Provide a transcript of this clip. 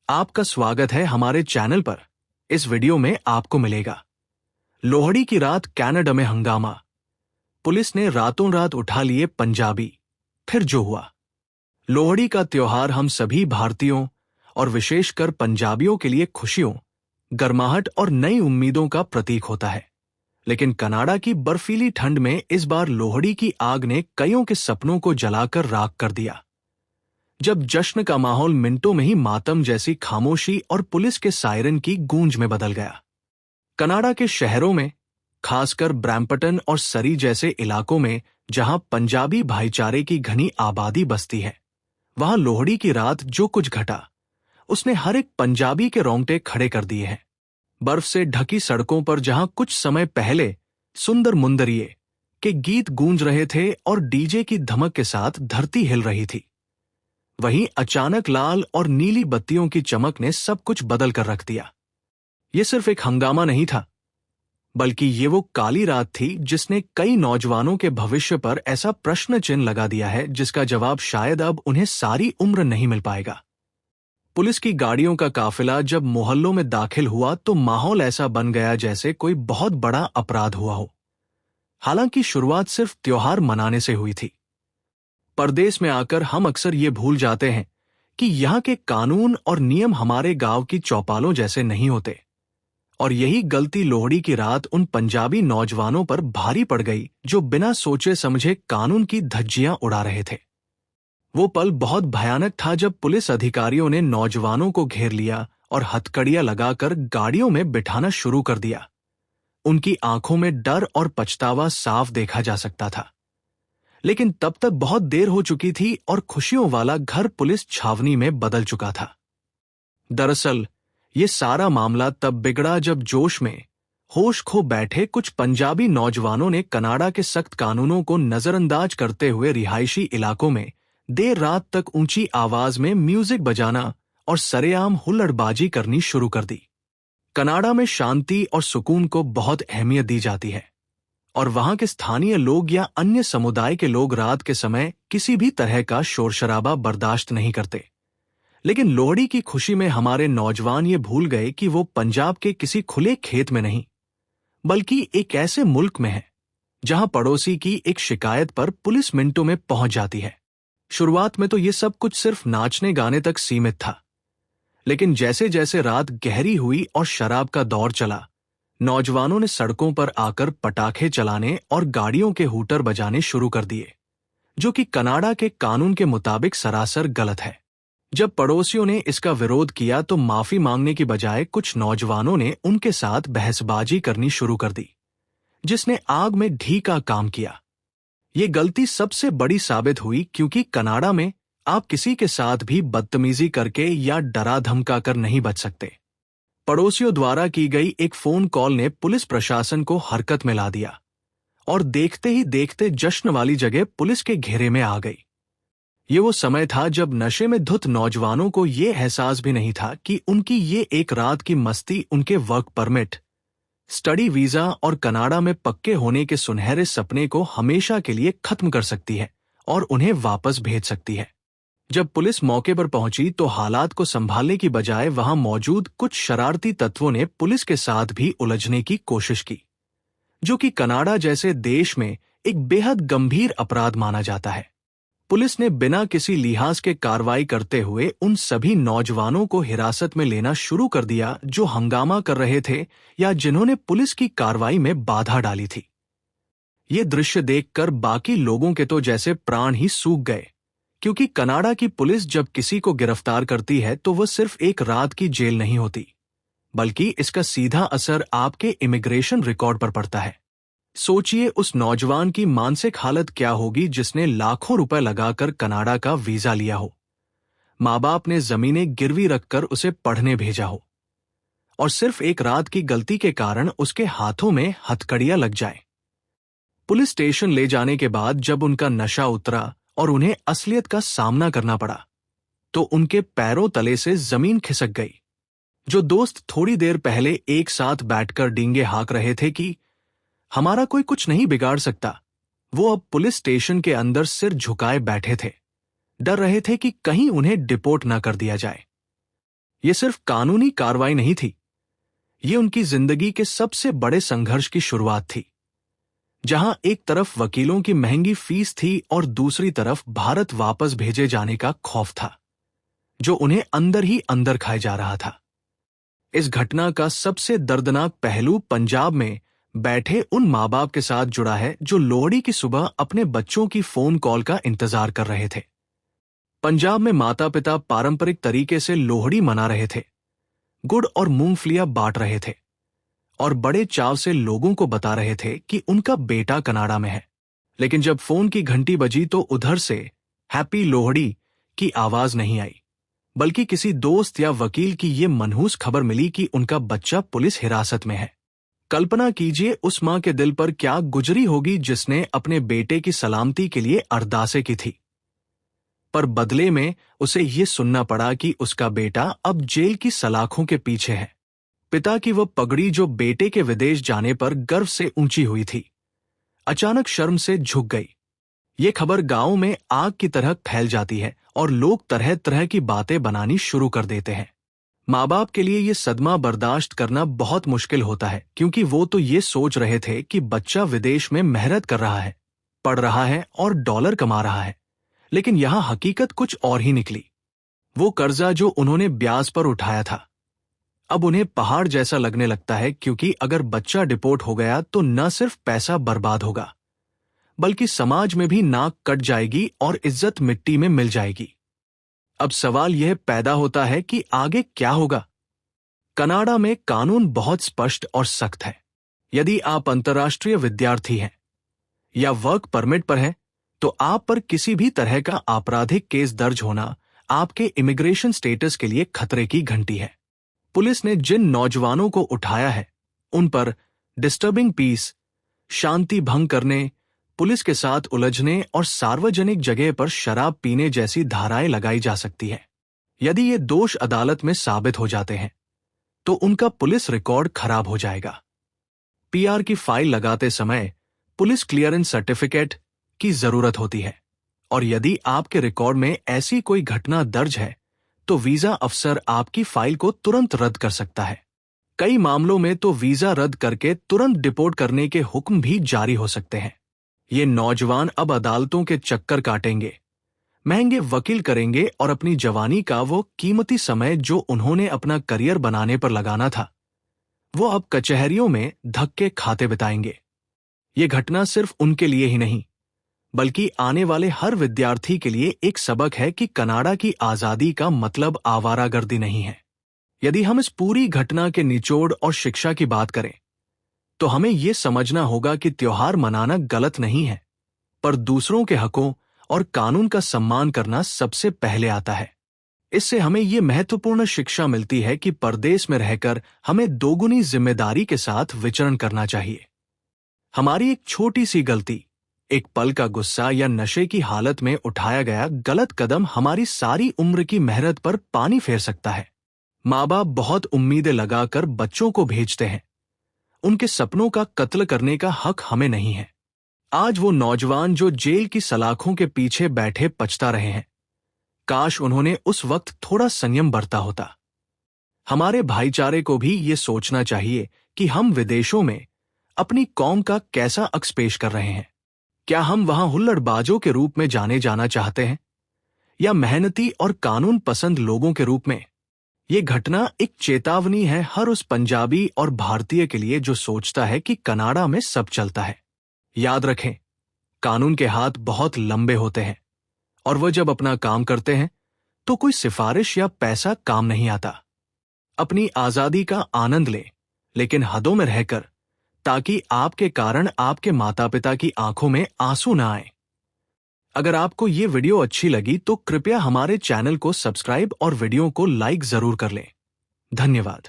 आपका स्वागत है हमारे चैनल पर। इस वीडियो में आपको मिलेगा लोहड़ी की रात कनाडा में हंगामा, पुलिस ने रातों रात उठा लिए पंजाबी। फिर जो हुआ। लोहड़ी का त्योहार हम सभी भारतीयों और विशेषकर पंजाबियों के लिए खुशियों, गर्माहट और नई उम्मीदों का प्रतीक होता है। लेकिन कनाडा की बर्फीली ठंड में इस बार लोहड़ी की आग ने कईयों के सपनों को जलाकर राख कर दिया। जब जश्न का माहौल मिनटों में ही मातम जैसी खामोशी और पुलिस के सायरन की गूंज में बदल गया। कनाडा के शहरों में, खासकर ब्रैम्पटन और सरी जैसे इलाकों में जहां पंजाबी भाईचारे की घनी आबादी बसती है, वहां लोहड़ी की रात जो कुछ घटा उसने हर एक पंजाबी के रोंगटे खड़े कर दिए हैं। बर्फ से ढकी सड़कों पर जहां कुछ समय पहले सुंदर मुंदरिये के गीत गूंज रहे थे और डीजे की धमक के साथ धरती हिल रही थी, वहीं अचानक लाल और नीली बत्तियों की चमक ने सब कुछ बदल कर रख दिया। यह सिर्फ एक हंगामा नहीं था, बल्कि ये वो काली रात थी जिसने कई नौजवानों के भविष्य पर ऐसा प्रश्न चिन्ह लगा दिया है जिसका जवाब शायद अब उन्हें सारी उम्र नहीं मिल पाएगा। पुलिस की गाड़ियों का काफिला जब मोहल्लों में दाखिल हुआ तो माहौल ऐसा बन गया जैसे कोई बहुत बड़ा अपराध हुआ हो। हालांकि शुरुआत सिर्फ त्योहार मनाने से हुई थी। परदेश में आकर हम अक्सर ये भूल जाते हैं कि यहाँ के कानून और नियम हमारे गांव की चौपालों जैसे नहीं होते। और यही गलती लोहड़ी की रात उन पंजाबी नौजवानों पर भारी पड़ गई जो बिना सोचे समझे कानून की धज्जियां उड़ा रहे थे। वो पल बहुत भयानक था जब पुलिस अधिकारियों ने नौजवानों को घेर लिया और हथकड़ियां लगाकर गाड़ियों में बिठाना शुरू कर दिया। उनकी आंखों में डर और पछतावा साफ देखा जा सकता था। लेकिन तब तक बहुत देर हो चुकी थी और खुशियों वाला घर पुलिस छावनी में बदल चुका था। दरअसल ये सारा मामला तब बिगड़ा जब जोश में होश खो बैठे कुछ पंजाबी नौजवानों ने कनाडा के सख्त कानूनों को नजरअंदाज करते हुए रिहायशी इलाकों में देर रात तक ऊंची आवाज में म्यूजिक बजाना और सरेआम हुल्लड़बाजी करनी शुरू कर दी। कनाडा में शांति और सुकून को बहुत अहमियत दी जाती है और वहां के स्थानीय लोग या अन्य समुदाय के लोग रात के समय किसी भी तरह का शोर शराबा बर्दाश्त नहीं करते। लेकिन लोहड़ी की खुशी में हमारे नौजवान ये भूल गए कि वो पंजाब के किसी खुले खेत में नहीं, बल्कि एक ऐसे मुल्क में है जहां पड़ोसी की एक शिकायत पर पुलिस मिनटों में पहुंच जाती है। शुरुआत में तो ये सब कुछ सिर्फ नाचने गाने तक सीमित था, लेकिन जैसे जैसे रात गहरी हुई और शराब का दौर चला, नौजवानों ने सड़कों पर आकर पटाखे चलाने और गाड़ियों के हूटर बजाने शुरू कर दिए, जो कि कनाडा के कानून के मुताबिक सरासर गलत है। जब पड़ोसियों ने इसका विरोध किया तो माफी मांगने की बजाय कुछ नौजवानों ने उनके साथ बहसबाजी करनी शुरू कर दी, जिसने आग में घी का काम किया। ये गलती सबसे बड़ी साबित हुई क्योंकि कनाडा में आप किसी के साथ भी बदतमीजी करके या डरा धमका कर नहीं बच सकते। पड़ोसियों द्वारा की गई एक फोन कॉल ने पुलिस प्रशासन को हरकत में ला दिया और देखते ही देखते जश्न वाली जगह पुलिस के घेरे में आ गई। ये वो समय था जब नशे में धुत नौजवानों को ये एहसास भी नहीं था कि उनकी ये एक रात की मस्ती उनके वर्क परमिट, स्टडी वीजा और कनाडा में पक्के होने के सुनहरे सपने को हमेशा के लिए खत्म कर सकती है और उन्हें वापस भेज सकती है। जब पुलिस मौके पर पहुंची तो हालात को संभालने की बजाय वहां मौजूद कुछ शरारती तत्वों ने पुलिस के साथ भी उलझने की कोशिश की, जो कि कनाडा जैसे देश में एक बेहद गंभीर अपराध माना जाता है। पुलिस ने बिना किसी लिहाज के कार्रवाई करते हुए उन सभी नौजवानों को हिरासत में लेना शुरू कर दिया जो हंगामा कर रहे थे या जिन्होंने पुलिस की कार्रवाई में बाधा डाली थी। ये दृश्य देखकर बाकी लोगों के तो जैसे प्राण ही सूख गए, क्योंकि कनाडा की पुलिस जब किसी को गिरफ्तार करती है तो वह सिर्फ एक रात की जेल नहीं होती, बल्कि इसका सीधा असर आपके इमिग्रेशन रिकॉर्ड पर पड़ता है। सोचिए उस नौजवान की मानसिक हालत क्या होगी जिसने लाखों रुपए लगाकर कनाडा का वीजा लिया हो, माँ बाप ने जमीनें गिरवी रखकर उसे पढ़ने भेजा हो, और सिर्फ एक रात की गलती के कारण उसके हाथों में हथकड़ियां लग जाए। पुलिस स्टेशन ले जाने के बाद जब उनका नशा उतरा और उन्हें असलियत का सामना करना पड़ा तो उनके पैरों तले से जमीन खिसक गई। जो दोस्त थोड़ी देर पहले एक साथ बैठकर डींगे हाँक रहे थे कि हमारा कोई कुछ नहीं बिगाड़ सकता, वो अब पुलिस स्टेशन के अंदर सिर झुकाए बैठे थे, डर रहे थे कि कहीं उन्हें डिपोर्ट न कर दिया जाए। ये सिर्फ कानूनी कार्रवाई नहीं थी, ये उनकी जिंदगी के सबसे बड़े संघर्ष की शुरुआत थी, जहां एक तरफ वकीलों की महंगी फीस थी और दूसरी तरफ भारत वापस भेजे जाने का खौफ था, जो उन्हें अंदर ही अंदर खाए जा रहा था। इस घटना का सबसे दर्दनाक पहलू पंजाब में बैठे उन माँ बाप के साथ जुड़ा है जो लोहड़ी की सुबह अपने बच्चों की फोन कॉल का इंतजार कर रहे थे। पंजाब में माता पिता पारंपरिक तरीके से लोहड़ी मना रहे थे, गुड़ और मूंगफलियां बांट रहे थे और बड़े चाव से लोगों को बता रहे थे कि उनका बेटा कनाडा में है। लेकिन जब फोन की घंटी बजी तो उधर से हैप्पी लोहड़ी की आवाज नहीं आई, बल्कि किसी दोस्त या वकील की ये मनहूस खबर मिली कि उनका बच्चा पुलिस हिरासत में है। कल्पना कीजिए उस मां के दिल पर क्या गुजरी होगी जिसने अपने बेटे की सलामती के लिए अरदासें की थी, पर बदले में उसे ये सुनना पड़ा कि उसका बेटा अब जेल की सलाखों के पीछे है। पिता की वह पगड़ी जो बेटे के विदेश जाने पर गर्व से ऊंची हुई थी, अचानक शर्म से झुक गई। ये खबर गांव में आग की तरह फैल जाती है और लोग तरह तरह की बातें बनानी शुरू कर देते हैं। माँ बाप के लिए ये सदमा बर्दाश्त करना बहुत मुश्किल होता है, क्योंकि वो तो ये सोच रहे थे कि बच्चा विदेश में मेहनत कर रहा है, पढ़ रहा है और डॉलर कमा रहा है, लेकिन यहां हकीकत कुछ और ही निकली। वो कर्जा जो उन्होंने ब्याज पर उठाया था, अब उन्हें पहाड़ जैसा लगने लगता है, क्योंकि अगर बच्चा डिपोर्ट हो गया तो न सिर्फ पैसा बर्बाद होगा, बल्कि समाज में भी नाक कट जाएगी और इज्जत मिट्टी में मिल जाएगी। अब सवाल यह पैदा होता है कि आगे क्या होगा। कनाडा में कानून बहुत स्पष्ट और सख्त है। यदि आप अंतर्राष्ट्रीय विद्यार्थी हैं या वर्क परमिट पर हैं, तो आप पर किसी भी तरह का आपराधिक केस दर्ज होना आपके इमिग्रेशन स्टेटस के लिए खतरे की घंटी है। पुलिस ने जिन नौजवानों को उठाया है, उन पर डिस्टर्बिंग पीस, शांति भंग करने, पुलिस के साथ उलझने और सार्वजनिक जगह पर शराब पीने जैसी धाराएं लगाई जा सकती है। यदि ये दोष अदालत में साबित हो जाते हैं, तो उनका पुलिस रिकॉर्ड खराब हो जाएगा। पीआर की फाइल लगाते समय पुलिस क्लियरेंस सर्टिफिकेट की जरूरत होती है, और यदि आपके रिकॉर्ड में ऐसी कोई घटना दर्ज है, तो वीजा अफसर आपकी फाइल को तुरंत रद्द कर सकता है। कई मामलों में तो वीजा रद्द करके तुरंत डिपोर्ट करने के हुक्म भी जारी हो सकते हैं। ये नौजवान अब अदालतों के चक्कर काटेंगे, महंगे वकील करेंगे और अपनी जवानी का वो कीमती समय जो उन्होंने अपना करियर बनाने पर लगाना था, वो अब कचहरियों में धक्के खाते बिताएंगे। ये घटना सिर्फ उनके लिए ही नहीं, बल्कि आने वाले हर विद्यार्थी के लिए एक सबक है कि कनाडा की आजादी का मतलब आवारागर्दी नहीं है। यदि हम इस पूरी घटना के निचोड़ और शिक्षा की बात करें, तो हमें यह समझना होगा कि त्योहार मनाना गलत नहीं है, पर दूसरों के हकों और कानून का सम्मान करना सबसे पहले आता है। इससे हमें यह महत्वपूर्ण शिक्षा मिलती है कि परदेश में रहकर हमें दोगुनी जिम्मेदारी के साथ विचरण करना चाहिए। हमारी एक छोटी सी गलती, एक पल का गुस्सा या नशे की हालत में उठाया गया गलत कदम हमारी सारी उम्र की मेहनत पर पानी फेर सकता है। माँ बाप बहुत उम्मीदें लगाकर बच्चों को भेजते हैं, उनके सपनों का कत्ल करने का हक हमें नहीं है। आज वो नौजवान जो जेल की सलाखों के पीछे बैठे पछता रहे हैं, काश उन्होंने उस वक्त थोड़ा संयम बरता होता। हमारे भाईचारे को भी ये सोचना चाहिए कि हम विदेशों में अपनी कौम का कैसा अक्स पेश कर रहे हैं। क्या हम वहां हुल्लड़बाजों के रूप में जाने जाना चाहते हैं, या मेहनती और कानून पसंद लोगों के रूप में? ये घटना एक चेतावनी है हर उस पंजाबी और भारतीय के लिए जो सोचता है कि कनाडा में सब चलता है। याद रखें, कानून के हाथ बहुत लंबे होते हैं, और वह जब अपना काम करते हैं तो कोई सिफारिश या पैसा काम नहीं आता। अपनी आजादी का आनंद लें, लेकिन हदों में रहकर, ताकि आपके कारण आपके माता पिता की आंखों में आंसू न आए। अगर आपको ये वीडियो अच्छी लगी तो कृपया हमारे चैनल को सब्सक्राइब और वीडियो को लाइक जरूर कर लें। धन्यवाद।